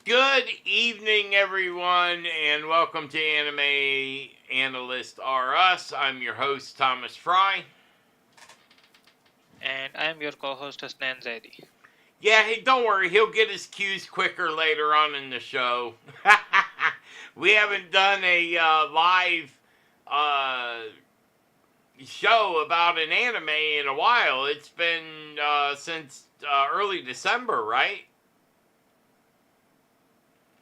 Good evening, everyone, and welcome to Anime Analyst R Us. I'm your host, Thomas Fry. And I am your co-host Hasnan Zaidi. Yeah, hey, don't worry, he'll get his cues quicker later on in the show. We haven't done a live uh, show about an anime in a while. It's been since early December, right?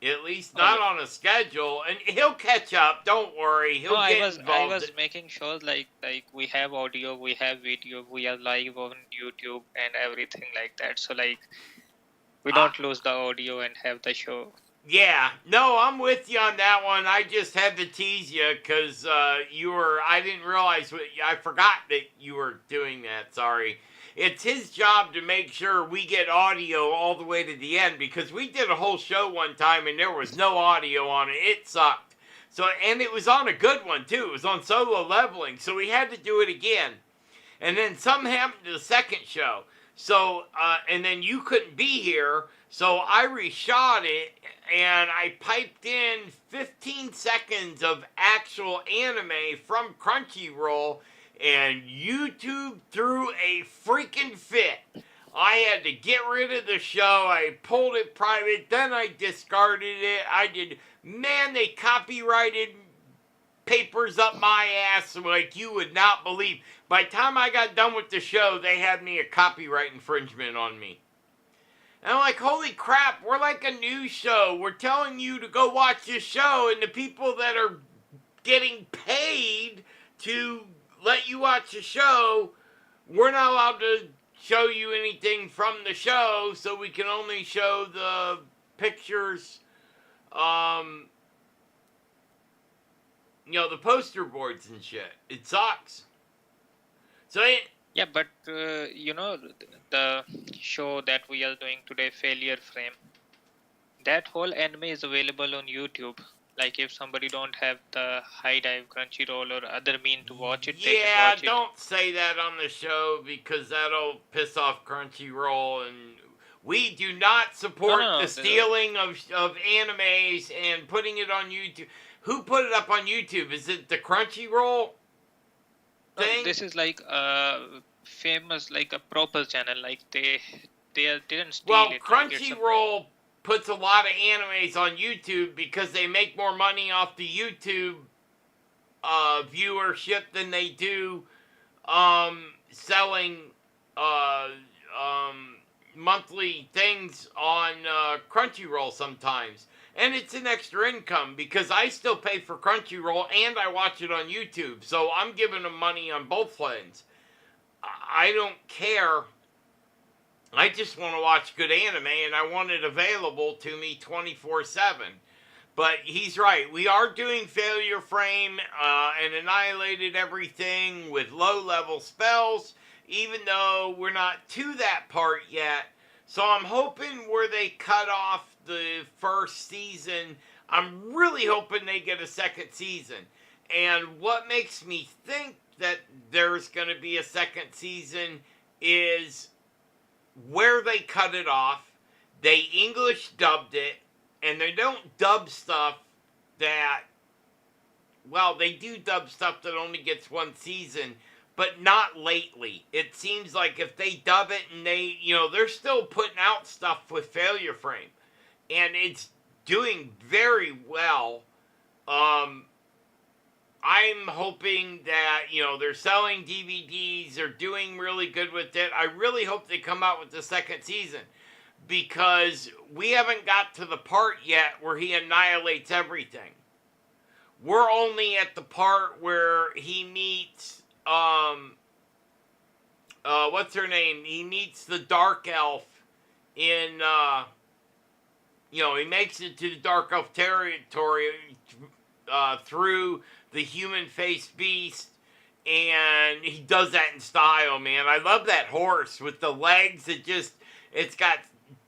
At least Oh, not on a schedule, and he'll catch up. Don't worry, no, he'll I get was I involved. was making sure like we have audio, we have video, we are live on YouTube and everything like that. So we Uh, don't lose the audio and have the show. Yeah, no, I'm with you on that one. I just had to tease you because I didn't realize, I forgot that you were doing that. Sorry. It's his job to make sure we get audio all the way to the end because we did a whole show one time and there was no audio on it. It sucked. So, and it was on a good one too. It was on solo leveling. So we had to do it again. And then something happened to the second show. So, and then you couldn't be here. So I reshot it and I piped in 15 seconds of actual anime from Crunchyroll, and YouTube threw a freaking fit. I had to get rid of the show. I pulled it private, then I discarded it. Man, they copyrighted papers up my ass like you would not believe. By the time I got done with the show, they had me a copyright infringement on me. And I'm like, holy crap, we're like a news show. We're telling you to go watch this show, and the people that are getting paid to let you watch the show, we're not allowed to show you anything from the show, so we can only show the pictures, um, the poster boards and shit. It sucks. So Yeah, but the show that we are doing today, Failure Frame, that whole anime is available on YouTube. Like if somebody don't have the High Dive, Crunchyroll or other mean to watch it, they can yeah, watch it. don't say that on the show because that'll piss off Crunchyroll, and we do not No, support no, the no. stealing of animes and putting it on YouTube. Who put it up on YouTube? Is it the Crunchyroll No, thing? this is like famous, like a proper channel. Like didn't steal Well, it. Like it's a Crunchyroll puts a lot of animes on YouTube because they make more money off the YouTube viewership than they do selling uh, um, monthly things on Crunchyroll sometimes. And it's an extra income because I still pay for Crunchyroll and I watch it on YouTube. So I'm giving them money on both ends. I don't care. I just want to watch good anime and I want it available to me 24/7. But he's right. We are doing Failure Frame and Annihilated Everything with low-level spells, even though we're not to that part yet. So I'm hoping where they cut off the first season, I'm really hoping they get a second season. And what makes me think that there's going to be a second season is where they cut it off. They English dubbed it, and they don't dub stuff that, well, they do dub stuff that only gets one season, but not lately. It seems like if they dub it and they're still putting out stuff with Failure Frame, and it's doing very well. I'm hoping that, they're selling DVDs, they're doing really good with it. I really hope they come out with the second season because we haven't got to the part yet where he annihilates everything. We're only at the part where he meets, what's her name? He meets the Dark Elf in, he makes it to the Dark Elf territory through the human-faced beast, and he does that in style, man. I love that horse with the legs. It's got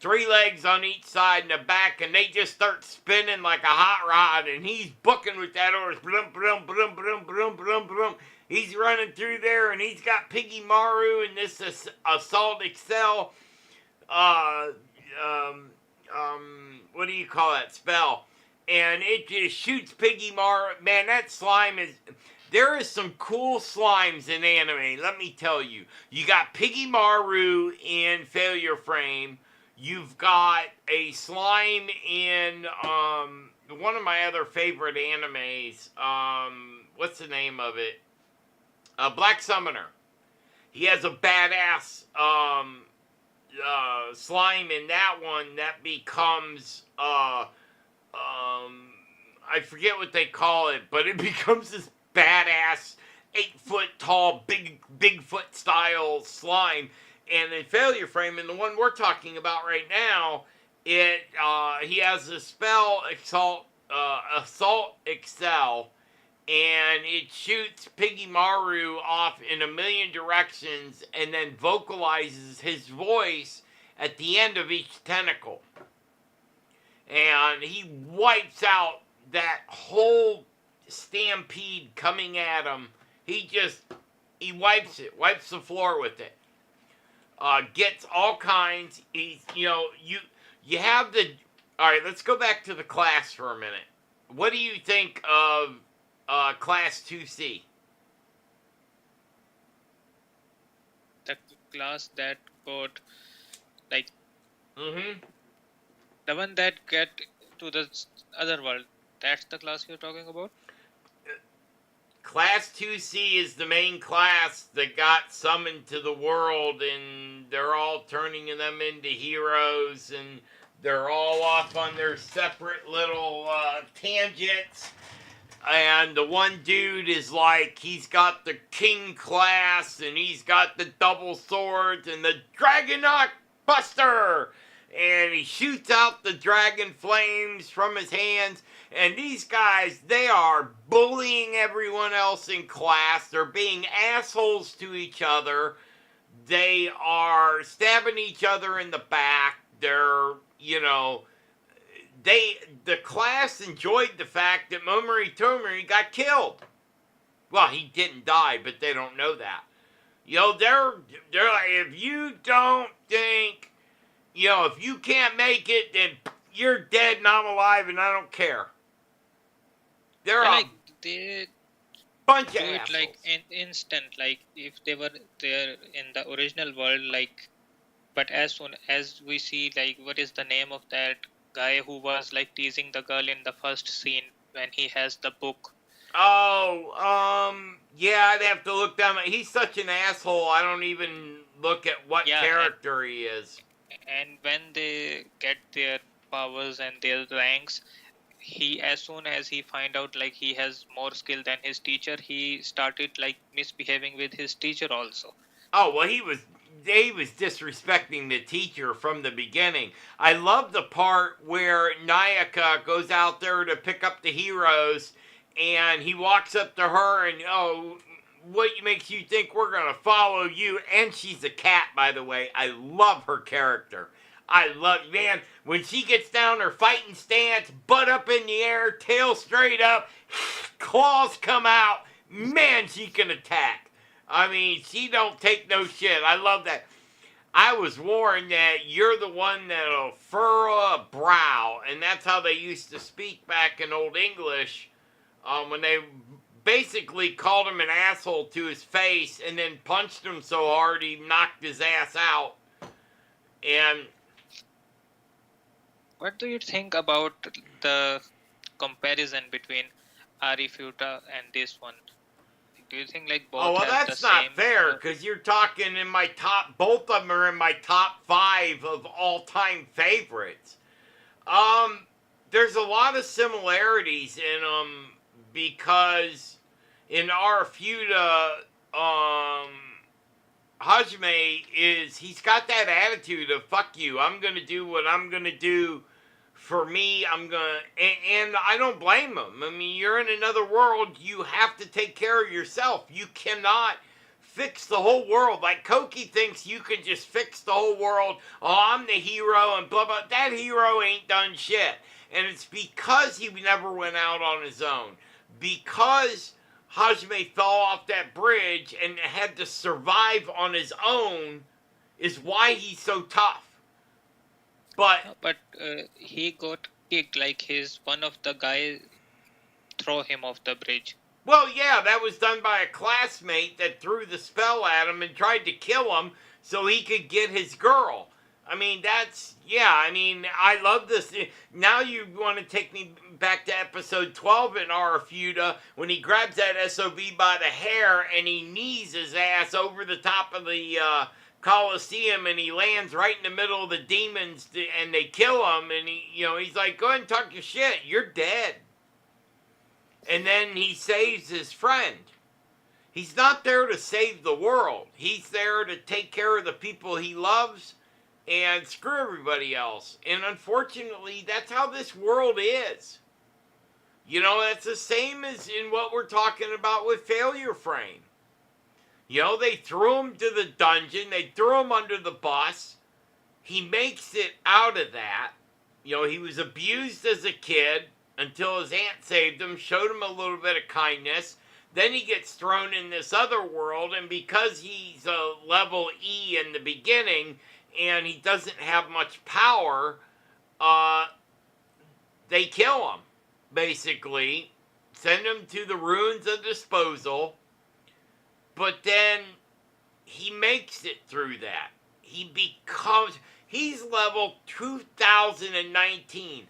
3 legs on each side and the back, and they just start spinning like a hot rod, and he's booking with that horse. Brum, brum, brum, brum, brum, brum, brum. He's running through there, and he's got Piggy Maru and this Assault Excel. What what do you call that spell? And it just shoots Piggy Maru. Man, that slime is... There is some cool slimes in anime, let me tell you. You got Piggy Maru in Failure Frame. You've got a slime in one of my other favorite animes. What's the name of it? Black Summoner. He has a badass slime in that one that becomes I forget what they call it, but it becomes this badass 8-foot tall Bigfoot style slime. And in Failure Frame, and the one we're talking about right now, he has a spell Assault Excel, and it shoots Piggy Maru off in a million directions and then vocalizes his voice at the end of each tentacle. And he wipes out that whole stampede coming at him. He wipes the floor with it. Gets all kinds. You have the... All right, let's go back to the class for a minute. What do you think of Class 2C? The class that got, like, the one that get to the other world, that's the class you're talking about? Class 2C is the main class that got summoned to the world, and they're all turning them into heroes, and they're all off on their separate little tangents. And the one dude is like, he's got the king class, and he's got the double swords, and the Dragonock Buster! And he shoots out the dragon flames from his hands. And these guys, they are bullying everyone else in class. They're being assholes to each other. They are stabbing each other in the back. They're, the class enjoyed the fact that Momori Tomori got killed. Well, he didn't die, but they don't know that. They're like, if you don't think, if you can't make it, then you're dead and I'm alive and I don't care. They're they bunch do of it assholes. like in instant, like if they were there in the original world, like, but as soon as we see, like, what is the name of that guy who was like teasing the girl in the first scene when he has the book? Yeah, I'd have to look down. He's such an asshole. I don't even look at what character he is. And when they get their powers and their ranks, he, as soon as he find out like he has more skill than his teacher, he started like misbehaving with his teacher also. Oh, well, he was disrespecting the teacher from the beginning. I love the part where Nayaka goes out there to pick up the heroes, and he walks up to her and, what makes you think we're going to follow you? And she's a cat, by the way. I love her character. Man, when she gets down her fighting stance, butt up in the air, tail straight up, claws come out, man, she can attack. I mean, she don't take no shit. I love that. I was warned that you're the one that'll furrow a brow, and that's how they used to speak back in Old English, when they basically called him an asshole to his face and then punched him so hard he knocked his ass out. And what do you think about the comparison between Arifuta and this one? Do you think like both well, have that's the not same, fair, because you're talking in my top, both of them are in my top 5 of all-time favorites. There's a lot of similarities in them, because in Arifuta, Hajime he's got that attitude of, fuck you, I'm going to do what I'm going to do for me. And I don't blame him. I mean, you're in another world, you have to take care of yourself. You cannot fix the whole world. Like Koki thinks you can just fix the whole world. Oh, I'm the hero and blah, blah. That hero ain't done shit. And it's because he never went out on his own. Because Hajime fell off that bridge and had to survive on his own is why he's so tough. But he got kicked, like his one of the guy throw him off the bridge. Well, yeah, that was done by a classmate that threw the spell at him and tried to kill him so he could get his girl. I mean, I love this. Now you want to take me back to episode 12 in Arafuda when he grabs that SOB by the hair and he knees his ass over the top of the Coliseum and he lands right in the middle of the demons and they kill him and he's like, go ahead and talk your shit. You're dead. And then he saves his friend. He's not there to save the world. He's there to take care of the people he loves and screw everybody else. And unfortunately, that's how this world is. That's the same as in what we're talking about with Failure Frame. They threw him to the dungeon. They threw him under the bus. He makes it out of that. He was abused as a kid until his aunt saved him, showed him a little bit of kindness. Then he gets thrown in this other world, and because he's a level E in the beginning, and he doesn't have much power, they kill him, basically. Send him to the ruins of disposal. But then he makes it through that. He's level 2019.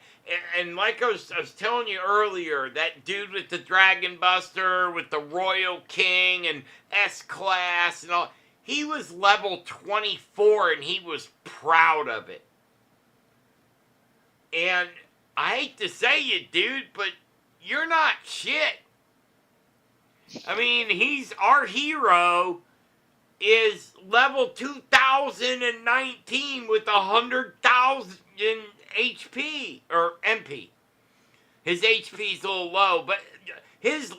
And like I was telling you earlier, that dude with the Dragon Buster, with the Royal King and S-Class and all, he was level 24 and he was proud of it. And I hate to say it, dude, but you're not shit. I mean, our hero is level 2019 with 100,000 HP or MP. His HP is a little low, but his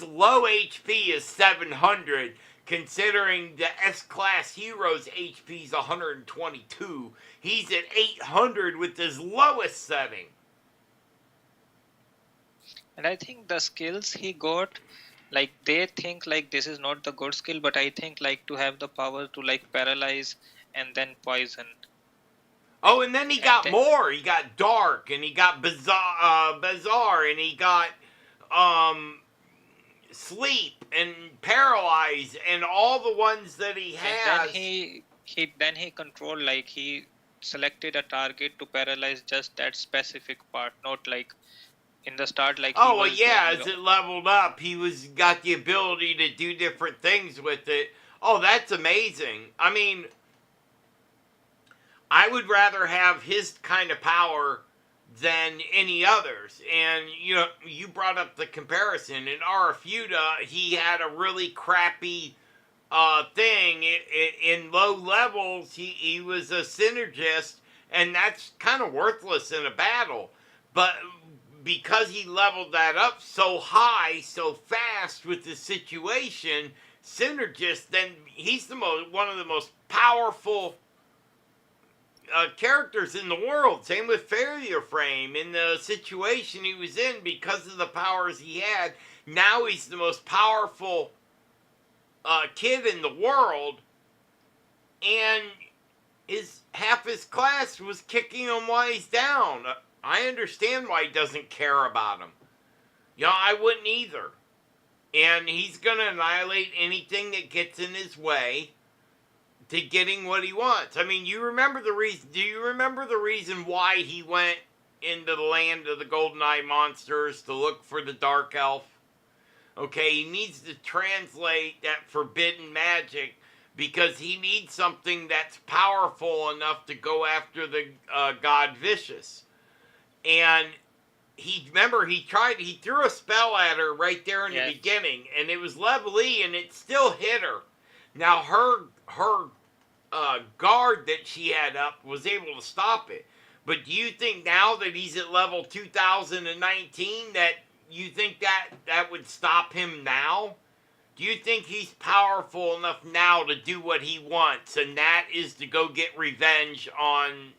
low HP is 700, considering the S-Class hero's HP is 122. He's at 800 with his lowest setting. And I think the skills he got, like they think like this is not the good skill, but I think like to have the power to like paralyze and then poison. Oh, and then he got more. He got dark, and he got bizarre, and he got sleep and paralyze, and all the ones that he has. And then he controlled, like he selected a target to paralyze just that specific part, not like in the start, like oh well, yeah, as it leveled up, he got the ability to do different things with it. Oh, that's amazing. I mean, I would rather have his kind of power than any others. And you brought up the comparison. In Arafuda, he had a really crappy thing. In low levels, he was a synergist, and that's kind of worthless in a battle. But because he leveled that up so high, so fast with the situation, synergist, then he's one of the most powerful characters in the world. Same with Failure Frame. In the situation he was in, because of the powers he had, now he's the most powerful kid in the world, and half his class was kicking him while he's down. I understand why he doesn't care about him. I wouldn't either. And he's going to annihilate anything that gets in his way to getting what he wants. I mean, do you remember the reason why he went into the land of the GoldenEye monsters to look for the Dark Elf? Okay, he needs to translate that forbidden magic because he needs something that's powerful enough to go after the god Vicious. And he threw a spell at her right there in the beginning, and it was level E, and it still hit her. Now, her guard that she had up was able to stop it. But do you think now that he's at level 2019 that you think that would stop him now? Do you think he's powerful enough now to do what he wants, and that is to go get revenge on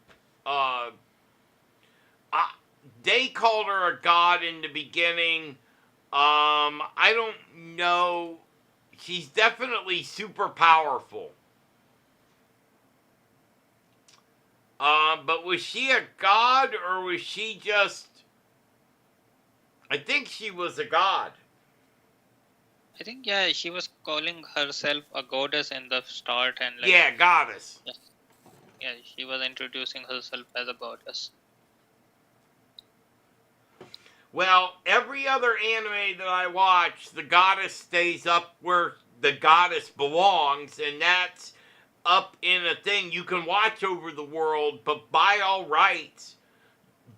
they called her a god in the beginning. I don't know. She's definitely super powerful. But was she a god or was she just? I think she was a god. I think yeah, she was calling herself a goddess in the start, and like Yeah, goddess. yeah, she was introducing herself as a goddess. Well, every other anime that I watch, the goddess stays up where the goddess belongs, and that's up in a thing. You can watch over the world, but by all rights,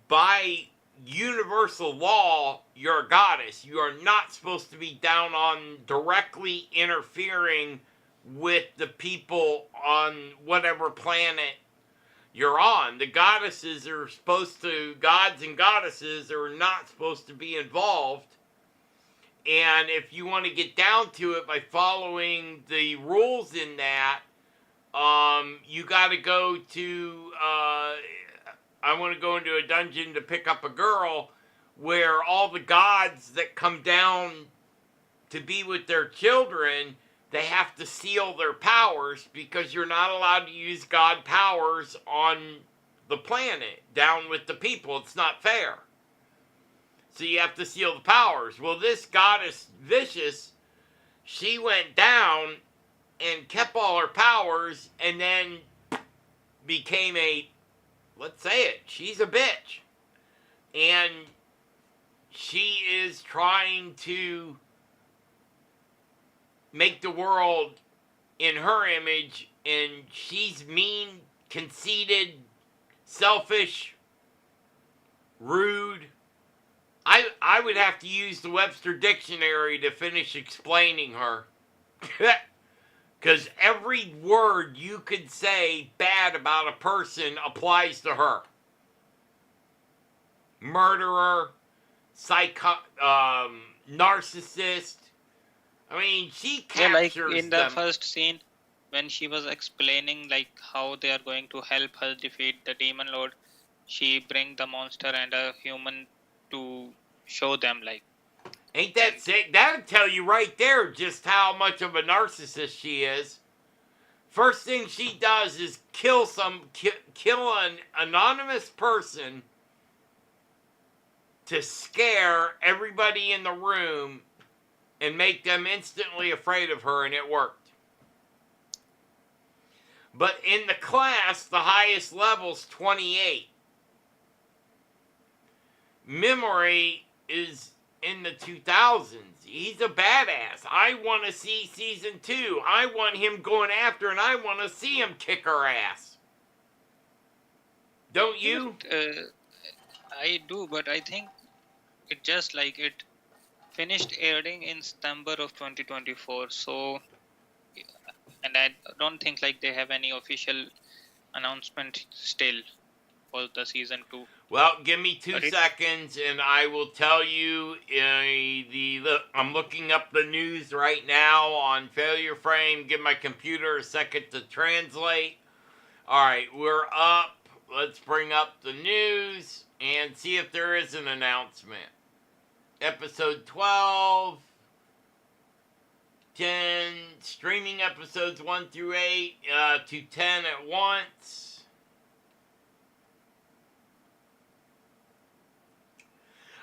by universal law, you're a goddess. You are not supposed to be down on directly interfering with the people on whatever planet you're on. The goddesses are supposed to, gods and goddesses are not supposed to be involved. And if you want to get down to it by following the rules in that, you got to go to, I want to go into a dungeon to pick up a girl where all the gods that come down to be with their children, they have to seal their powers because you're not allowed to use god powers on the planet down with the people. It's not fair. So you have to seal the powers. Well, this goddess Vicious, she went down and kept all her powers and then became a, let's say it, she's a bitch. And she is trying to make the world in her image, and she's mean, conceited, selfish, rude. I would have to use the Webster Dictionary to finish explaining her. Because every word you could say bad about a person applies to her. Murderer, narcissist. I mean, she Yeah, like captures in the them. first scene when she was explaining like how they are going to help her defeat the demon lord, she bring the monster and a human to show them like. Ain't that sick? That'll tell you right there just how much of a narcissist she is. First thing she does is kill an anonymous person to scare everybody in the room and make them instantly afraid of her, and it worked. But in the class, the highest level's 28. Memory is in the 2000s. He's a badass. I want to see season 2. I want him going after, and I want to see him kick her ass. Don't you? I do, but I think it just like it finished airing in September of 2024. So, and I don't think like they have any official announcement still for the season 2. Well, give me 2 seconds and I will tell you. I'm looking up the news right now on Failure Frame. Give my computer a second to translate. All right, we're up. Let's bring up the news and see if there is an announcement. Episode 12, 10, streaming episodes 1 through 8 to 10 at once.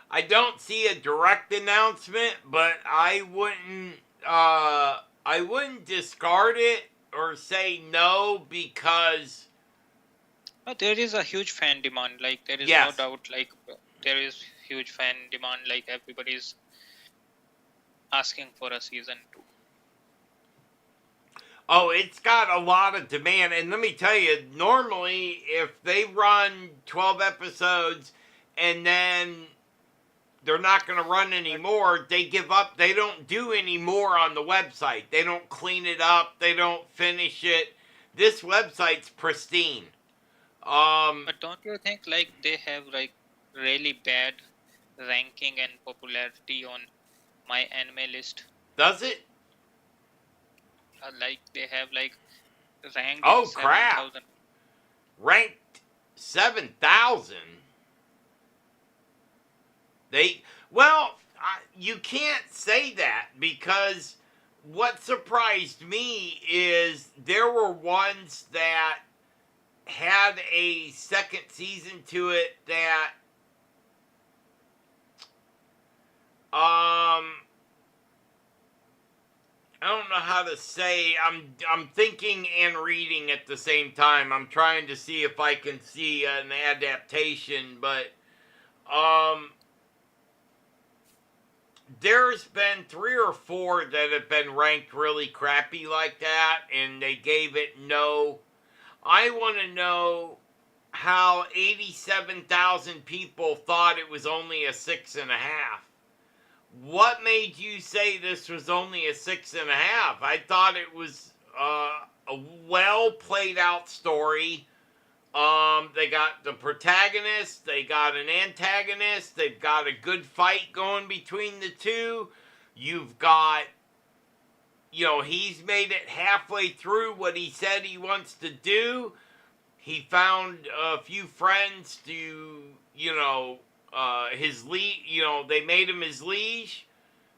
I don't see a direct announcement, but I wouldn't discard it or say no because there is a huge fan demand. Like there is no doubt. Like there is huge fan demand. Like everybody's asking for a season 2. Oh, it's got a lot of demand. And let me tell you, normally if they run 12 episodes and then they're not going to run anymore, they give up. They don't do any more on the website. They don't clean it up. They don't finish it. This website's pristine. But don't you think like they have like really bad ranking and popularity on my anime list? Does it? Like they have like ranked. Oh crap! 7,000. Ranked 7,000. You can't say that because what surprised me is there were ones that had a second season to it that I don't know how to say. I'm thinking and reading at the same time. I'm trying to see if I can see an adaptation, but um there's been 3 or 4 that have been ranked really crappy like that, and they gave it no. I want to know how 87,000 people thought it was only a 6.5. What made you say this was only a 6.5? I thought it was a well played out story. They got the protagonist, they got an antagonist, they've got a good fight going between the two. You've got, he's made it halfway through what he said he wants to do. He found a few friends to, his lead, they made him his liege.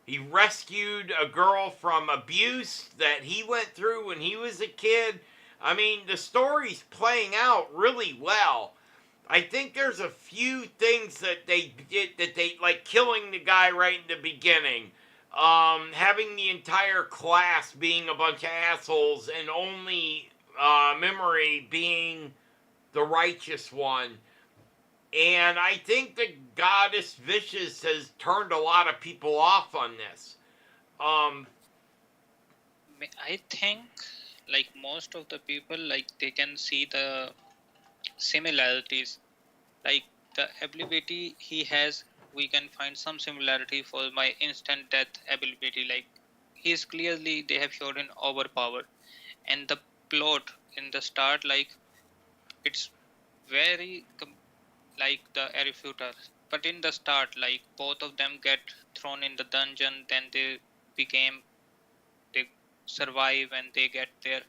He rescued a girl from abuse that he went through when he was a kid. I mean, the story's playing out really well. I think there's a few things that they did like killing the guy right in the beginning. Having the entire class being a bunch of assholes and only Memory being the righteous one. And I think the goddess Vicious has turned a lot of people off on this. I think like most of the people, like they can see the similarities, like the ability he has, we can find some similarity for my instant death ability. Like he's clearly, they have shown in overpowered, and the plot in the start, like it's very like the Arifuter. But in the start, like both of them get thrown in the dungeon, then they survive and they get their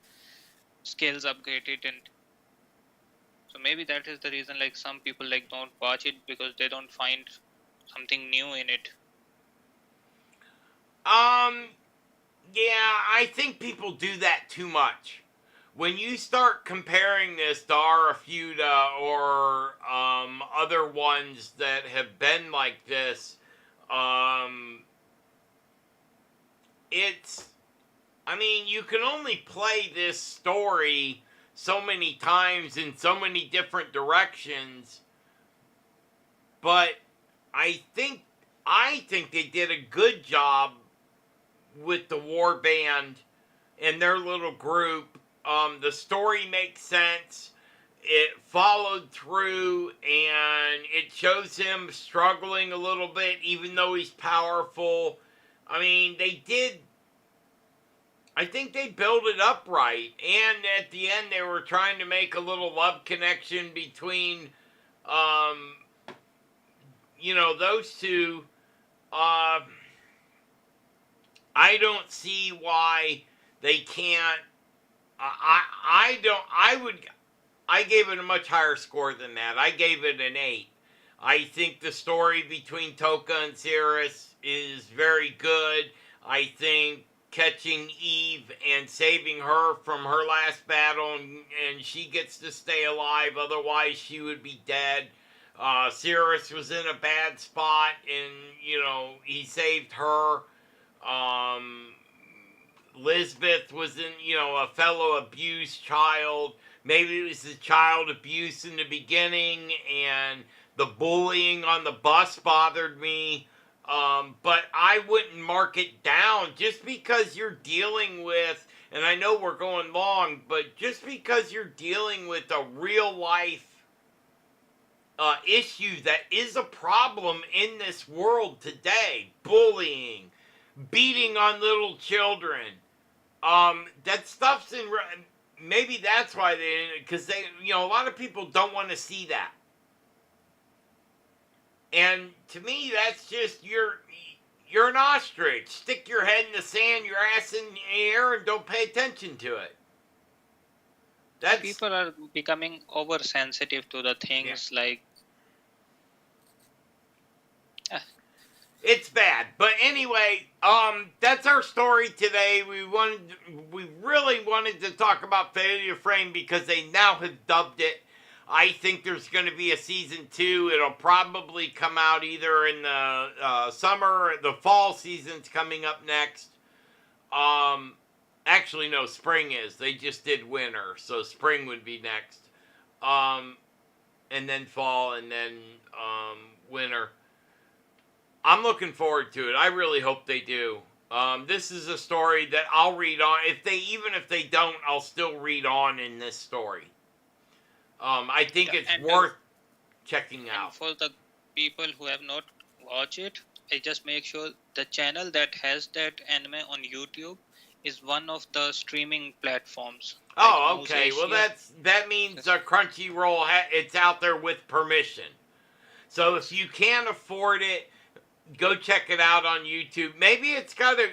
skills upgraded, and so maybe that is the reason like some people like don't watch it because they don't find something new in it. Yeah, I think people do that too much. When you start comparing this to Arafeuda or other ones that have been like this, you can only play this story so many times in so many different directions, but I think they did a good job with the war band and their little group. The story makes sense. It followed through, and it shows him struggling a little bit, even though he's powerful. I mean, I think they built it up right. And at the end, they were trying to make a little love connection between, those two. I don't see why they can't. I gave it a much higher score than that. I gave it an 8. I think the story between Toka and Cirrus is very good. I think catching Eve and saving her from her last battle, and she gets to stay alive, otherwise she would be dead. Cirrus was in a bad spot, and, he saved her. Lisbeth was a fellow abused child. Maybe it was the child abuse in the beginning, and the bullying on the bus bothered me. But I wouldn't mark it down just because you're dealing with, and I know we're going long, but just because you're dealing with a real life issue that is a problem in this world today, bullying, beating on little children. That stuff's in. Maybe that's why because a lot of people don't want to see that. And to me, that's just you're an ostrich. Stick your head in the sand, your ass in the air, and don't pay attention to it. People are becoming oversensitive to the things like. It's bad. But anyway, that's our story today. We really wanted to talk about Failure Frame because they now have dubbed it. I think there's going to be a season 2. It'll probably come out either in the summer, the fall season's coming up next. Actually, no, spring is. They just did winter, so spring would be next. And then fall, and then winter. I'm looking forward to it. I really hope they do. This is a story that I'll read on. Even if they don't, I'll still read on in this story. I think it's worth checking out. And for the people who have not watched it, I just make sure the channel that has that anime on YouTube is one of the streaming platforms. Oh, like okay. Well, that means Crunchyroll. It's out there with permission. So if you can't afford it, go check it out on YouTube. Maybe it's got to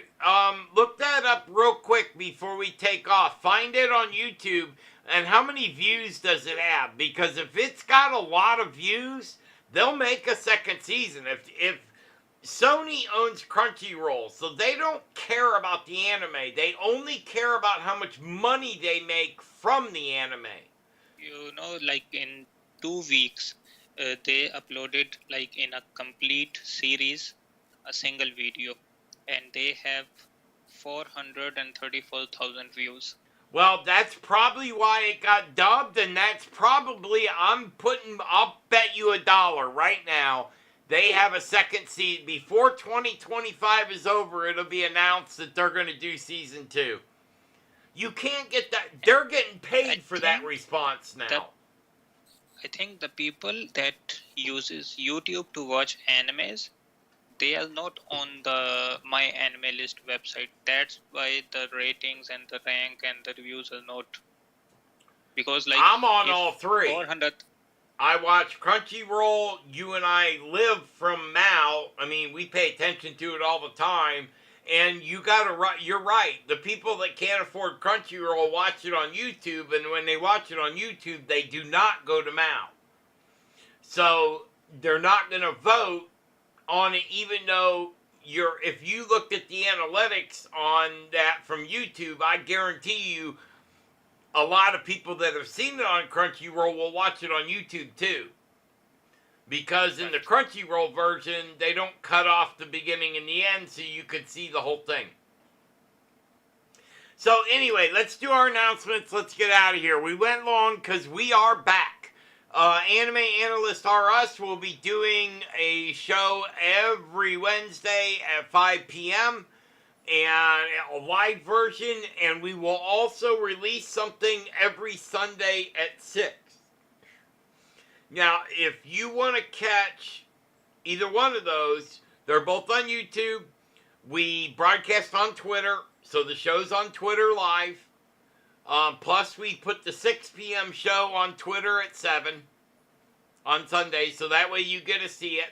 look that up real quick before we take off. Find it on YouTube, and how many views does it have? Because if it's got a lot of views, they'll make a second season. If Sony owns Crunchyroll, so they don't care about the anime. They only care about how much money they make from the anime. You know, like in 2 weeks, they uploaded like in a complete series, a single video, and they have 434,000 views. Well, that's probably why it got dubbed, and that's probably, I'll bet you $1 right now, they have a second season. Before 2025 is over, it'll be announced that they're going to do season 2. You can't get that. They're getting paid for that response now. I think the people that uses YouTube to watch animes, they are not on the My Anime List website. That's why the ratings and the rank and the reviews are not. Because like I'm on all 3. 400. I watch Crunchyroll. You and I live from Mal. I mean, we pay attention to it all the time. And you're right. The people that can't afford Crunchyroll watch it on YouTube, and when they watch it on YouTube, they do not go to Mal. So they're not going to vote on it, even though if you looked at the analytics on that from YouTube, I guarantee you a lot of people that have seen it on Crunchyroll will watch it on YouTube too. Because in the Crunchyroll version, they don't cut off the beginning and the end, so you could see the whole thing. So anyway, let's do our announcements. Let's get out of here. We went long because we are back. Anime Analyst AARus will be doing a show every Wednesday at 5 p.m. and a live version, and we will also release something every Sunday at 6. Now, if you want to catch either one of those, they're both on YouTube. We broadcast on Twitter, so the show's on Twitter live. Plus, we put the 6 p.m. show on Twitter at 7 on Sunday, so that way you get to see it.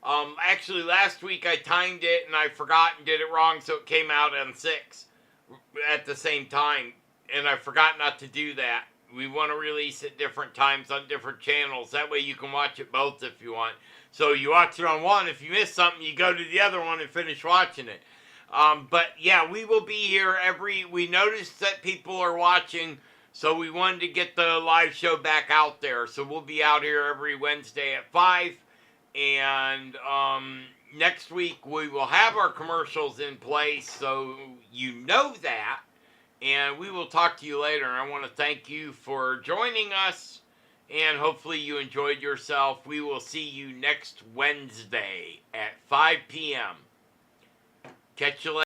Actually, last week I timed it, and I forgot and did it wrong, so it came out on 6 at the same time, and I forgot not to do that. We want to release at different times on different channels. That way you can watch it both if you want. So you watch it on one. If you miss something, you go to the other one and finish watching it. But yeah, we will be here we noticed that people are watching, so we wanted to get the live show back out there. So we'll be out here every Wednesday at 5. And next week we will have our commercials in place, so you know that. And we will talk to you later. I want to thank you for joining us, and hopefully you enjoyed yourself. We will see you next Wednesday at 5 p.m. Catch you later.